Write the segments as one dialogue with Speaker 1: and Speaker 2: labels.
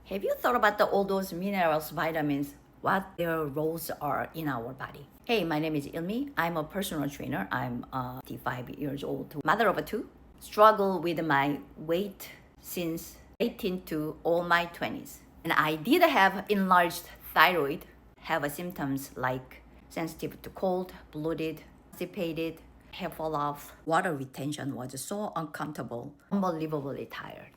Speaker 1: Have you thought about all those minerals, vitamins, what their roles are in our body? Hey, my name is Ilmee. I'm a personal trainer. I'm 55 years old, mother of two. Struggle with my weight since 18 to all my 20s. And I did have enlarged thyroid, have symptoms like sensitive to cold, bloated, constipated, hair fall off. Water retention was so uncomfortable, unbelievably tired.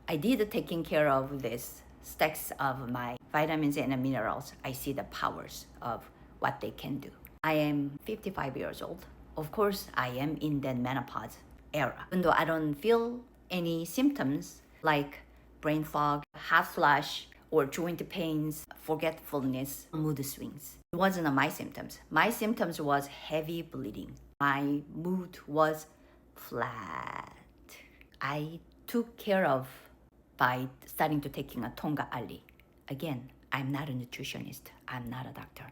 Speaker 1: I did taking care of this stacks of my vitamins and minerals. I see the powers of what they can do. I am 55 years old. Of course, I am in the menopause era. Even though I don't feel any symptoms like brain fog, hot flash, or joint pains, forgetfulness, mood swings. It wasn't my symptoms. My symptoms was heavy bleeding. My mood was flat. I took care of by starting to taking a Tonga Ali. Again, I'm not a nutritionist. I'm not a doctor.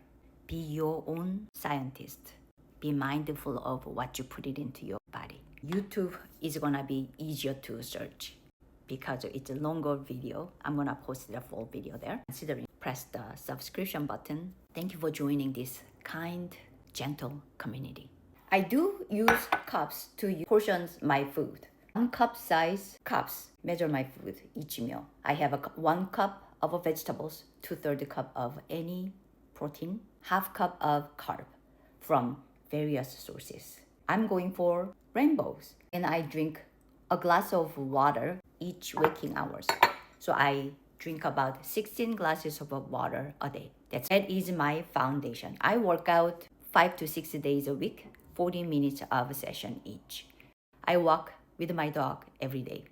Speaker 1: Be your own scientist. Be mindful of what you put it into your body. YouTube is gonna be easier to search because it's a longer video. I'm gonna post the full video there. Considering press the subscription button. Thank you for joining this kind, gentle community. I do use cups to portion my food. 1 cup size cups measure my food each meal. I have 1 cup of vegetables, 2/3 cup of any protein, 1/2 cup of carb from various sources. I'm going for rainbows and I drink a glass of water each waking hours. So I drink about 16 glasses of water a day. That is my foundation. I work out 5 to 6 days a week, 40 minutes of a session each. I walk with my dog every day,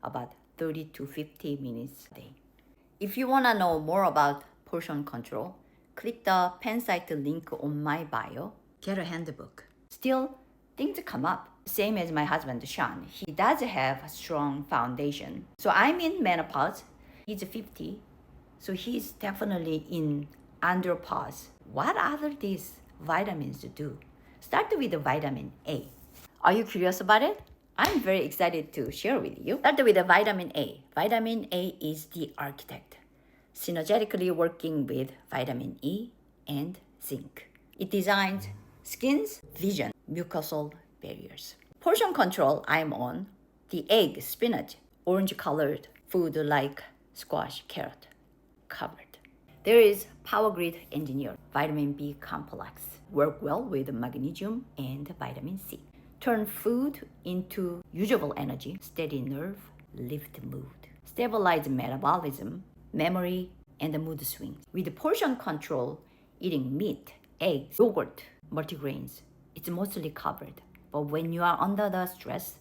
Speaker 1: about 30 to 50 minutes a day. If you want to know more about portion control, click the pen site link on my bio. Get a handbook. Still, things come up. Same as my husband, Sean. He does have a strong foundation. So I'm in menopause. He's 50. So he's definitely in andropause. What other these vitamins do? Start with the vitamin A. Are you curious about it? I'm very excited to share with you. Start with the vitamin A. Vitamin A is the architect, synergetically working with vitamin E and zinc. It designs skin's vision, mucosal barriers. Portion control, I'm on the egg, spinach, orange colored food like squash, carrot, covered. There is Power Grid Engineer, vitamin B complex, work well with magnesium and vitamin C. Turn food into usable energy, steady nerve, lift mood, stabilize metabolism, memory, and mood swings. With portion control, eating meat, eggs, yogurt, multigrains, it's mostly covered. But when you are under the stress,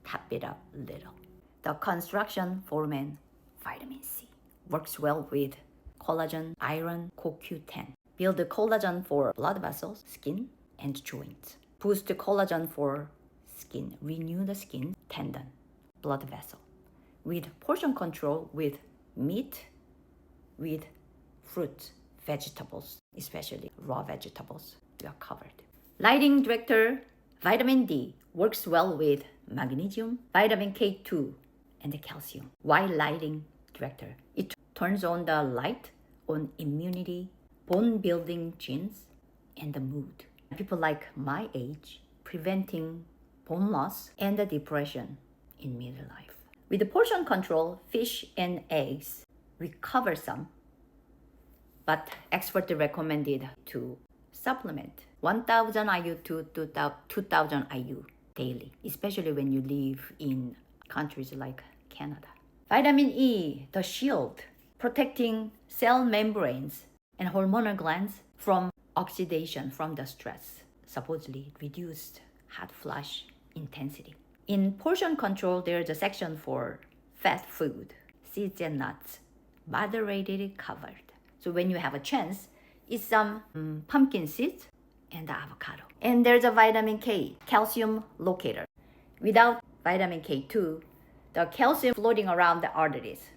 Speaker 1: top it up a little. The construction for men, vitamin C, works well with collagen, iron, CoQ10. Build the collagen for blood vessels, skin, and joints. Boost the collagen for skin, renew the skin, tendon, blood vessel. With portion control, with meat, with fruits, vegetables, especially raw vegetables, you are covered. Lighting director, vitamin D, works well with magnesium, vitamin K2, and the calcium. Why lighting director? It turns on the light on immunity, bone building genes, and the mood. People like my age, preventing bone loss and the depression in midlife. With the portion control, fish and eggs, we cover some, but expert recommended to supplement 1,000 IU to 2,000 IU daily, especially when you live in countries like Canada. Vitamin E, the shield, protecting cell membranes and hormonal glands from oxidation from the stress, supposedly reduced hot flash intensity. In portion control, there's a section for fat food, seeds and nuts, moderately covered. So when you have a chance, eat some pumpkin seeds and avocado. And there's a vitamin K, calcium locator. Without vitamin K2, the calcium floating around the arteries,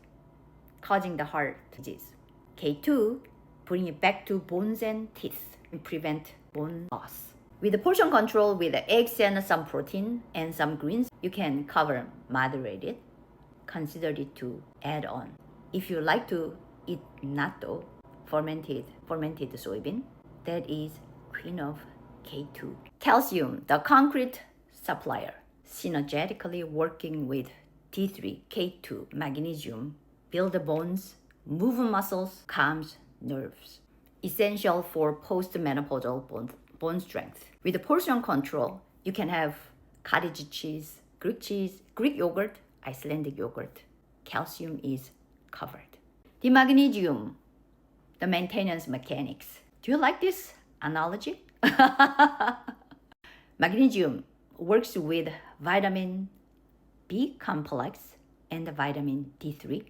Speaker 1: causing the heart disease. K2 bring it back to bones and teeth and prevent bone loss. With the portion control, with the eggs and some protein and some greens, you can cover moderated. Consider it to add on If you like to eat natto, fermented soybean, that is queen of K2. Calcium, the concrete supplier, synergetically working with T3, K2, magnesium, build the bones, move muscles, calms nerves. Essential for postmenopausal bone strength. With the portion control, you can have cottage cheese, Greek yogurt, Icelandic yogurt. Calcium is covered. The magnesium, the maintenance mechanics. Do you like this analogy? Magnesium works with vitamin B complex and vitamin D3,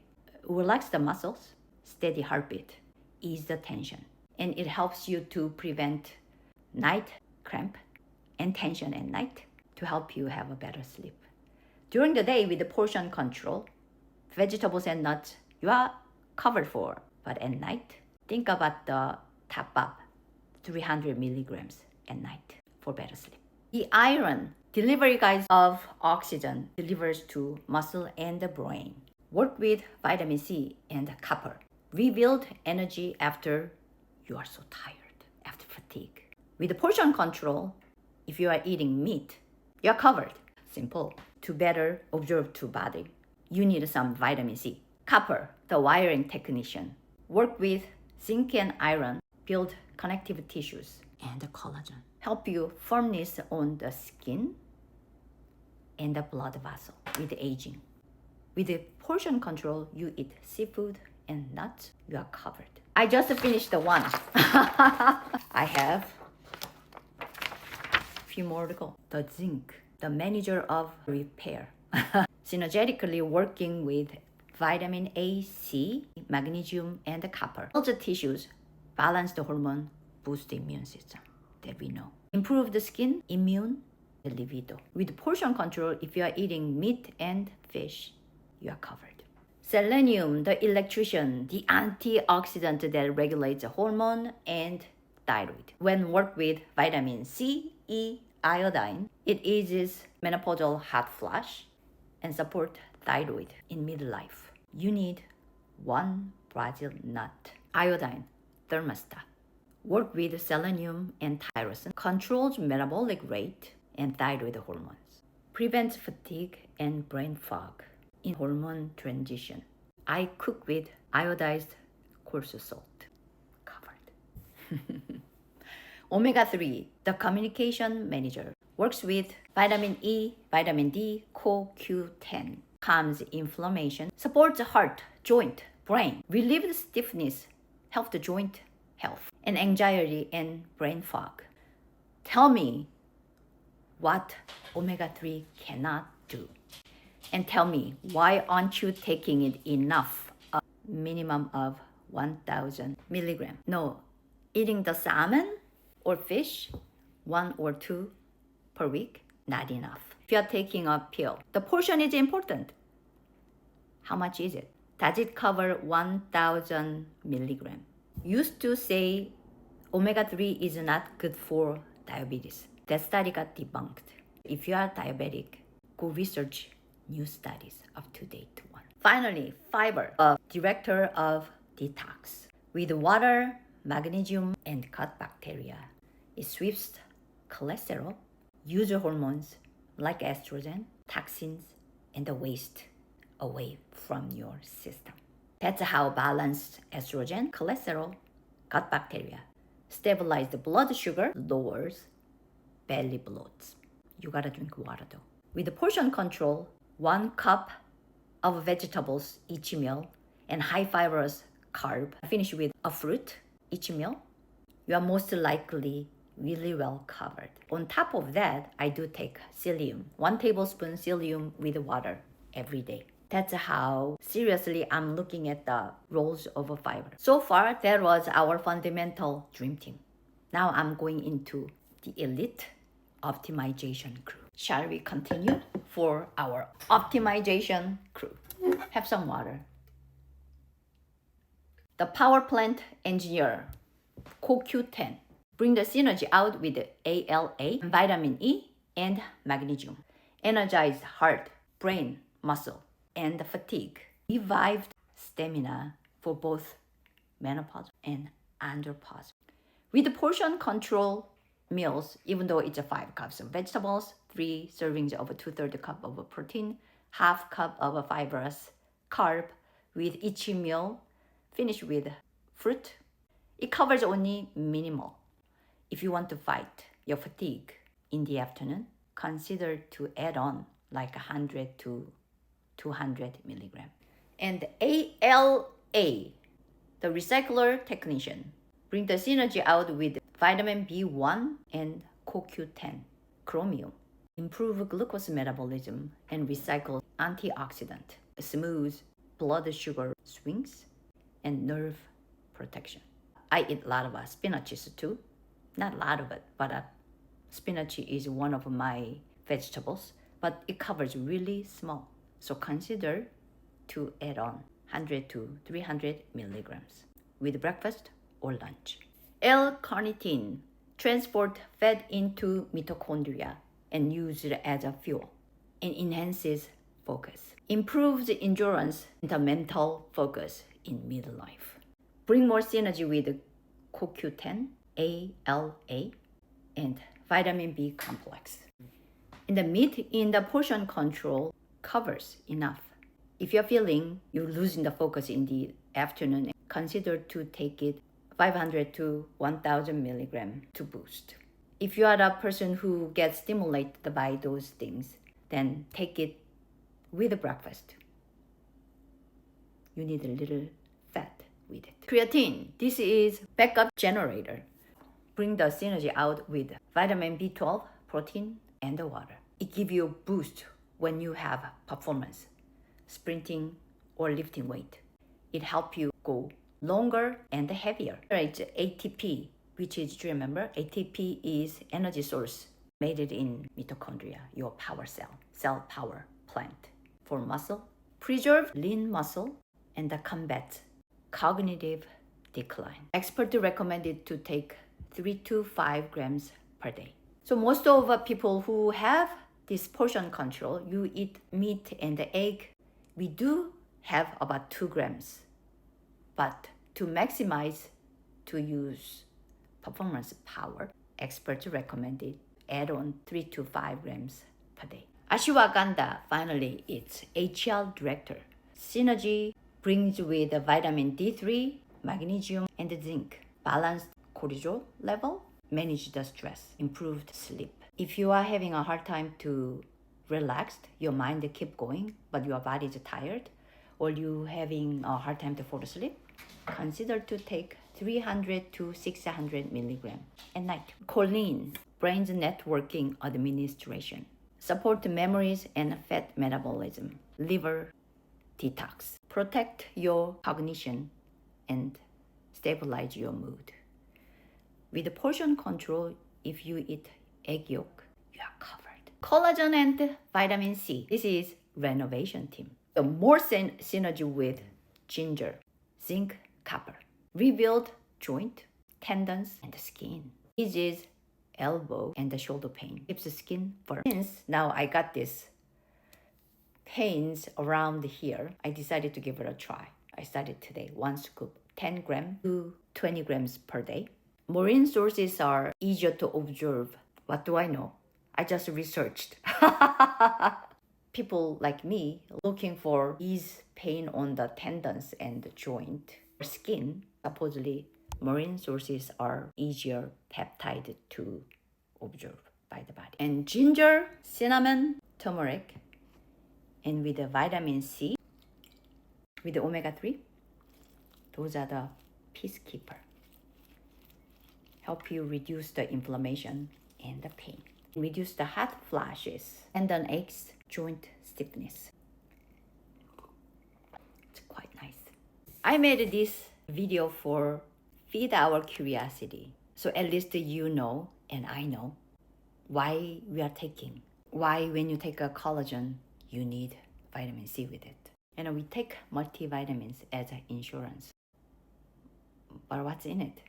Speaker 1: relax the muscles, steady heartbeat, ease the tension, and it helps you to prevent night cramp and tension at night to help you have a better sleep. During the day with the portion control, vegetables and nuts you are covered for, but at night, think about the top up 300 milligrams at night for better sleep. The iron delivery guides of oxygen delivers to muscle and the brain. Work with vitamin C and copper. Rebuild energy after you are so tired, after fatigue. With the portion control, if you are eating meat, you are covered. Simple. To better observe to body, you need some vitamin C. Copper, the wiring technician. Work with zinc and iron, build connective tissues and the collagen. Help you firmness on the skin and the blood vessel with aging. With the portion control, you eat seafood and nuts, you are covered. I just finished the one. I have a few more to go. The zinc, the manager of repair. Synergetically working with vitamin A, C, magnesium, and the copper. Build the tissues, balance the hormone, boost the immune system that we know. Improve the skin, immune, the libido. With portion control, if you are eating meat and fish, you are covered. Selenium, the electrician, the antioxidant that regulates the hormone and thyroid. When work with vitamin C, E, iodine, it eases menopausal hot flash and support thyroid in midlife. You need one Brazil nut. Iodine, thermostat. Work with selenium and tyrosine. Controls metabolic rate and thyroid hormones. Prevents fatigue and brain fog in hormone transition. I cook with iodized coarse salt. Covered. Omega-3, the communication manager. Works with vitamin E, vitamin D, CoQ10. Calms inflammation, supports heart, joint, brain, relieves stiffness, helps the joint health, and anxiety and brain fog. Tell me what omega-3 cannot do. And tell me, why aren't you taking it enough? A minimum of 1,000 milligrams. No, eating the salmon or fish, 1 or 2 per week, not enough. If you are taking a pill, the portion is important. How much is it? Does it cover 1,000 milligrams? Used to say omega-3 is not good for diabetes. That study got debunked. If you are diabetic, go research new studies up to date one. Finally, fiber, a director of detox. With water, magnesium, and gut bacteria, it sweeps cholesterol, user hormones like estrogen, toxins, and the waste away from your system. That's how balanced estrogen, cholesterol, gut bacteria, stabilize the blood sugar, lowers belly bloats. You gotta drink water though. With the portion control, 1 cup of vegetables each meal and high fibrous carb. Finish with a fruit each meal. You are most likely really well covered. On top of that, I do take psyllium, 1 tablespoon psyllium with water every day. That's how seriously I'm looking at the roles of a fiber. So far, that was our fundamental dream team. Now I'm going into the elite optimization crew. Shall we continue for our optimization crew? Have some water. The power plant engineer, CoQ10. Bring the synergy out with the ALA, vitamin E, and magnesium. Energize heart, brain, muscle, and fatigue. Revived stamina for both menopause and andropause. With the portion control meals, even though it's a 5 cups of vegetables, 3 servings of a 2/3 cup of a protein, half cup of a fibrous carb, with each meal finished with fruit, it covers only minimal. If you want to fight your fatigue in the afternoon, consider to add on like 100 to 200 milligram. And ALA, the recycler technician, bring the synergy out with vitamin B1 and CoQ10, chromium, improve glucose metabolism and recycle antioxidant, smooth blood sugar swings, and nerve protection. I eat a lot of spinaches too. Not a lot of it, but spinach is one of my vegetables, but it covers really small. So consider to add on 100 to 300 milligrams with breakfast or lunch. L-carnitine transport fat into mitochondria and used as a fuel and enhances focus. Improves endurance and the mental focus in midlife. Bring more synergy with CoQ10, ALA, and vitamin B complex. And the meat in the portion control covers enough. If you're feeling you're losing the focus in the afternoon, consider to take it 500 to 1000 milligram to boost. If you are a person who gets stimulated by those things, then take it with breakfast. You need a little fat with it. Creatine, this is backup generator. Bring the synergy out with vitamin B12, protein, and the water. It gives you a boost when you have performance, sprinting or lifting weight. It helps you go longer and heavier. It's ATP, which is, do you remember? ATP is energy source made it in mitochondria, your power cell power plant for muscle, preserve lean muscle, and combat cognitive decline. Experts recommended to take 3 to 5 grams per day. So most of people who have this portion control, you eat meat and egg, we do have about 2 grams. But to maximize, to use performance power, experts recommended add on 3 to 5 grams per day. Ashwagandha, finally, it's HL director. Synergy brings with vitamin D3, magnesium, and zinc. Balanced cortisol level, manage the stress, improved sleep. If you are having a hard time to relax, your mind keep going, but your body is tired, or you having a hard time to fall asleep, consider to take 300 to 600 milligram at night. Choline, brain's networking administration, support memories and fat metabolism, liver detox, protect your cognition and stabilize your mood. With the portion control, if you eat egg yolk, you are covered. Collagen and vitamin C. This is renovation team. The more synergy with ginger, zinc, copper. Rebuild joint, tendons, and the skin. This is elbow and the shoulder pain. Keeps the skin firm. Since now I got this pains around here, I decided to give it a try. I started today, 1 scoop, 10 grams to 20 grams per day. Marine sources are easier to observe. What do I know? I just researched. People like me looking for ease pain on the tendons and the joint or skin, supposedly marine sources are easier peptide to observe by the body. And ginger, cinnamon, turmeric, and with the vitamin C, with the omega-3, those are the peacekeeper. Help you reduce the inflammation and the pain. Reduce the hot flashes, tendon aches, joint stiffness. It's quite nice. I made this video for feed our curiosity. So at least you know, and I know, why we are taking. Why when you take a collagen, you need vitamin C with it. And we take multivitamins as an insurance. But what's in it?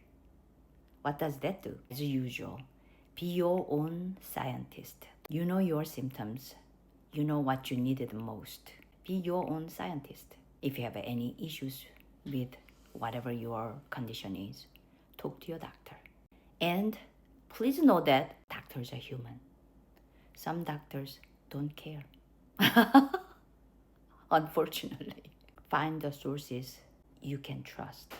Speaker 1: What does that do? As usual, be your own scientist. You know your symptoms. You know what you need the most. Be your own scientist. If you have any issues with whatever your condition is, talk to your doctor. And please know that doctors are human. Some doctors don't care. Unfortunately, find the sources you can trust.